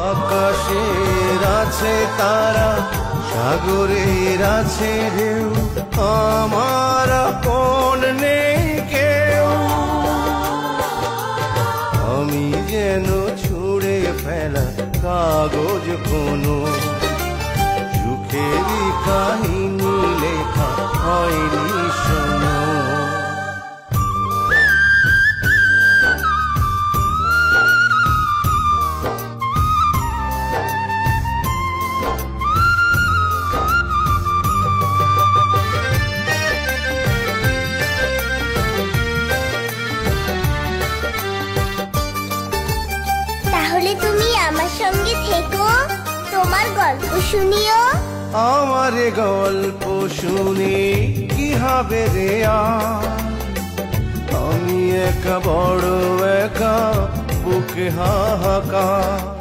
আকাশের আছে তারা, সাগরের আছে ঢেউ, আমার আপন নেই কেউ। আমি যেন ছুঁড়ে ফেলা কাগজ, কোনো সুখেরই কাহিনী লেখা হয়নি শোনো। তাহলে তুমি আমার সঙ্গে থেকো, তোমার গল্প শুনিও। আমার গল্প শুনে কি হবে রে আর, আমি একা বড় একা, বুকে হাহাকার।